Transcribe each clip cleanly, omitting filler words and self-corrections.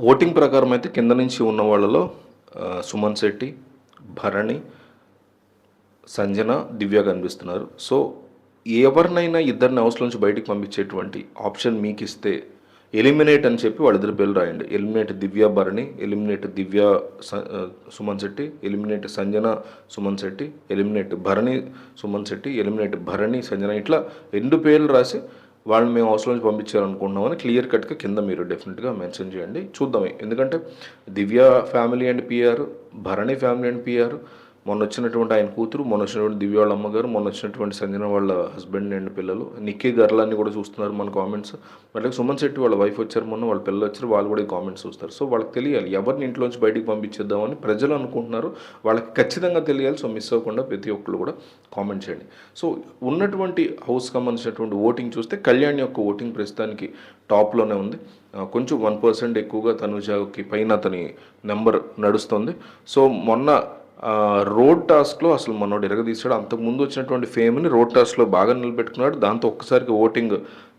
Voting ప్రకారం అయితే కింద నుంచి ఉన్న వాళ్ళలో సుమన్ శెట్టి, భరణి, సంజన, దివ్య కనిపిస్తున్నారు. సో ఎవరినైనా ఇద్దరిని హౌస్ నుంచి బయటికి పంపించేటువంటి ఆప్షన్ మీకు ఇస్తే ఎలిమినేట్ అని చెప్పి వాళ్ళిద్దరి పేర్లు రాయండి. Eliminate Divya Bharani, eliminate Divya Suman Shetty, eliminate Sanjana Suman Shetty, eliminate Bharani Suman Shetty, eliminate Bharani Sanjana, ఇట్లా 2 పేర్లు రాసి వాళ్ళని మేము హౌస్ నుంచి పంపించాలనుకుంటున్నామని క్లియర్ కట్గా కింద మీరు డెఫినెట్గా మెన్షన్ చేయండి. చూద్దాం. ఎందుకంటే Divya family and PR, Bharani family and PR, మొన్న వచ్చినటువంటి ఆయన కూతురు, మొన్న వచ్చినటువంటి దివ్య వాళ్ళ అమ్మగారు, మొన్న వచ్చినటువంటి సంజన వాళ్ళ హస్బెండ్ అండ్ పిల్లలు, నిక్కీ గర్లాన్ని కూడా చూస్తున్నారు మన కామెంట్స్. అట్లాగే సుమన్ శెట్టి వాళ్ళ వైఫ్ వచ్చారు, మొన్న వాళ్ళ పిల్లలు వచ్చారు, వాళ్ళు కూడా ఈ కామెంట్స్ చూస్తారు. సో వాళ్ళకి తెలియాలి ఎవరిని ఇంట్లోంచి బయటికి పంపించేద్దామని ప్రజలు అనుకుంటున్నారు, వాళ్ళకి ఖచ్చితంగా తెలియాలి. సో మిస్ అవ్వకుండా ప్రతి ఒక్కరు కూడా కామెంట్ చేయండి. సో ఉన్నటువంటి హౌస్కి సంబంధించినటువంటి ఓటింగ్ చూస్తే కళ్యాణ్ యొక్క ఓటింగ్ ప్రస్తుతానికి టాప్లోనే ఉంది. కొంచెం 1% ఎక్కువగా తనుజాకి పైన అతని నెంబర్ నడుస్తుంది. సో మొన్న రోడ్ టాస్క్లో అసలు మనోడు ఎరగదీశాడు. అంతకుముందు వచ్చినటువంటి ఫేమ్ని రోడ్ టాస్క్లో బాగా నిలబెట్టుకున్నాడు. దాంతో ఒక్కసారికి ఓటింగ్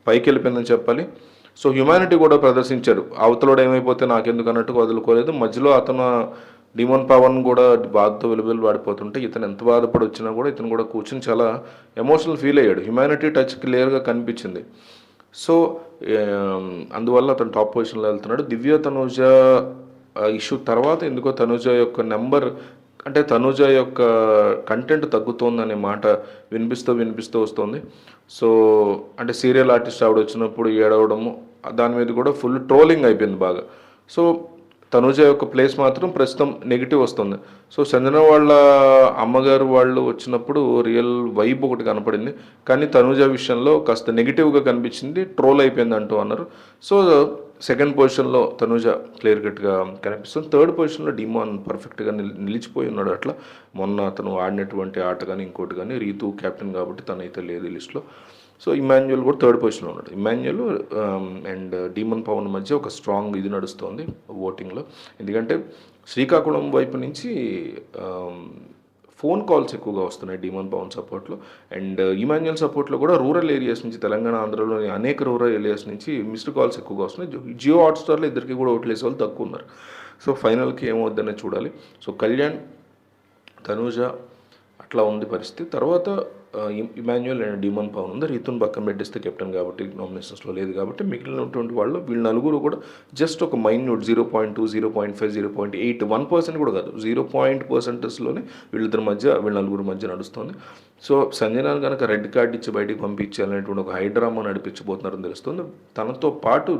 పైకి వెళ్ళిపోయిందని చెప్పాలి. సో హ్యుమానిటీ కూడా ప్రదర్శించారు. అవతలోడు ఏమైపోతే నాకెందుకు అన్నట్టుగా వదులుకోలేదు. మధ్యలో అతను డిమోన్ పవన్ కూడా బాధతో వెలువెలు వాడిపోతుంటే ఇతను ఎంత బాధపడి వచ్చినా కూడా ఇతను కూడా కూర్చొని చాలా ఎమోషనల్ ఫీల్ అయ్యాడు. హ్యుమానిటీ టచ్ క్లియర్గా కనిపించింది. సో అందువల్ల అతను టాప్ పొజిషన్లో వెళ్తున్నాడు. దివ్య తనుజ ఇష్యూ తర్వాత ఎందుకో తనుజ యొక్క నెంబర్, అంటే తనుజ యొక్క కంటెంట్ తగ్గుతోందనే మాట వినిపిస్తూ వస్తుంది. సో అంటే సీరియల్ ఆర్టిస్ట్ ఆవిడ వచ్చినప్పుడు ఏడవడము, దాని మీద కూడా ఫుల్ ట్రోలింగ్ అయిపోయింది బాగా. సో తనుజ యొక్క ప్లేస్ మాత్రం ప్రస్తుతం నెగిటివ్ వస్తుంది. సో సంజన వాళ్ళ అమ్మగారు వాళ్ళు వచ్చినప్పుడు రియల్ వైబ్ ఒకటి కనపడింది, కానీ తనుజ విషయంలో కాస్త నెగిటివ్గా కనిపించింది, ట్రోల్ అయిపోయింది అంటూ అన్నారు. సో సెకండ్ పొజిషన్లో తనుజ క్లియర్ కట్గా కనిపిస్తుంది. థర్డ్ పొజిషన్లో డిమాన్ పర్ఫెక్ట్గా నిలిచిపోయి ఉన్నాడు. అట్లా మొన్న అతను ఆడినటువంటి ఆట కానీ ఇంకోటి కానీ, రీతు క్యాప్టెన్ కాబట్టి తనైతే లేదు ఈ లిస్ట్లో. సో ఇమాన్యుయల్ కూడా థర్డ్ పొజిషన్లో ఉన్నాడు. ఇమాన్యుయల్ అండ్ డిమన్ పవన్ మధ్య ఒక స్ట్రాంగ్ ఇది నడుస్తుంది ఓటింగ్లో. ఎందుకంటే శ్రీకాకుళం వైపు నుంచి ఫోన్ కాల్స్ ఎక్కువగా వస్తున్నాయి డిమన్ పవన్ సపోర్ట్లో. అండ్ ఇమాన్యుయల్ సపోర్ట్లో కూడా రూరల్ ఏరియాస్ నుంచి, తెలంగాణ ఆంధ్రలోని అనేక రూరల్ ఏరియాస్ నుంచి మిస్డ్ కాల్స్ ఎక్కువగా వస్తున్నాయి. జియో హాట్స్టార్లో ఇద్దరికి కూడా ఓట్లు వేసే వాళ్ళు తక్కువ ఉన్నారు. సో ఫైనల్కి ఏమవుద్దనే చూడాలి. సో కళ్యాణ్, తనూజ అట్లా ఉంది పరిస్థితి. తర్వాత ఇమాన్యుయల్ అండ్ డిమన్ పవన్ ఉంది. రీతున్ పక్కన పెట్టేస్తే కెప్టెన్ కాబట్టి నామినేషన్స్లో లేదు కాబట్టి మిగిలినటువంటి వాళ్ళు వీళ్ళు నలుగురు కూడా జస్ట్ ఒక మైన్యూట్ 0.2, 0.5, 0.8, 1% కూడా కాదు, 0% వీళ్ళిద్దరి మధ్య, వీళ్ళ నలుగురు మధ్య నడుస్తుంది. సో సంజనాన్ని కనుక రెడ్ కార్డ్ ఇచ్చి బయటికి పంపించాలనేటువంటి ఒక హైడ్రామా నడిపించబోతున్నారని తెలుస్తుంది. తనతో పాటు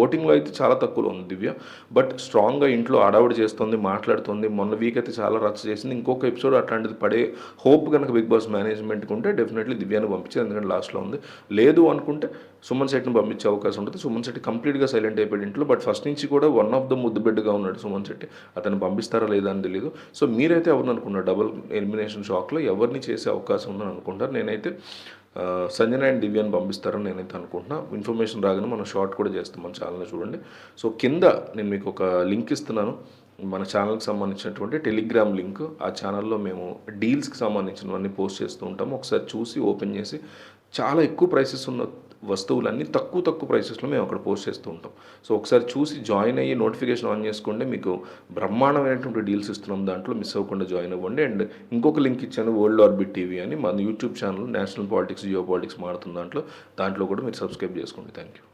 ఓటింగ్లో అయితే చాలా తక్కువలో ఉంది దివ్య, బట్ స్ట్రాంగ్గా ఇంట్లో అడావుడి చేస్తుంది, మాట్లాడుతుంది. మొన్న వీక్ అయితే చాలా రచ్చ చేసింది. ఇంకొక ఎపిసోడ్ అట్లాంటిది పడే హోప్ కనుక బిగ్ బాస్ మేనేజ్మెంట్ ఉంటే డెఫినెట్లీ దివ్యాన్ని పంపించారు, ఎందుకంటే లాస్ట్లో ఉంది. లేదు అనుకుంటే సుమన్ శెట్టిని పంపించే అవకాశం ఉంటుంది. సుమన్ శెట్టి కంప్లీట్గా సైలెంట్ అయిపోయాడు ఇంట్లో, బట్ ఫస్ట్ నుంచి కూడా వన్ ఆఫ్ ద ముద్దు బిడ్డగా ఉన్నాడు సుమన్ శెట్టి. అతను పంపిస్తారా లేదా అని తెలియదు. సో మీరైతే ఎవరిని అనుకున్నారు డబుల్ ఎలిమినేషన్ షాక్లో ఎవరిని చేసే అవకాశం ఉందని అనుకుంటారు? నేనైతే సంజన అండ్ దివ్యాన్ని పంపిస్తారని నేనైతే అనుకుంటున్నా. ఇన్ఫర్మేషన్ రాగానే మనం షార్ట్ కూడా చేస్తాం మన ఛానల్లో, చూడండి. సో కింద నేను మీకు ఒక లింక్ ఇస్తున్నాను, మన ఛానల్కి సంబంధించినటువంటి టెలిగ్రామ్ లింక్. ఆ ఛానల్లో మేము డీల్స్కి సంబంధించినవన్నీ పోస్ట్ చేస్తూ ఉంటాము. ఒకసారి చూసి ఓపెన్ చేసి చాలా ఎక్కువ ప్రైసెస్ ఉన్న వస్తువులన్నీ తక్కువ ప్రైసెస్లో మేము అక్కడ పోస్ట్ చేస్తూ ఉంటాం. సో ఒకసారి చూసి జాయిన్ అయ్యి నోటిఫికేషన్ ఆన్ చేసుకుంటే మీకు బ్రహ్మాండమైనటువంటి డీల్స్ ఇస్తున్నాం, దాంట్లో మిస్ అవ్వకుండా జాయిన్ అవ్వండి. అండ్ ఇంకొక లింక్ ఇచ్చాను, వరల్డ్ ఆర్బిట్ టీవీ అని, మన YouTube channel national politics, geo politics మారుతున్న దాంట్లో కూడా మీరు సబ్స్క్రైబ్ చేసుకోండి. Thank you.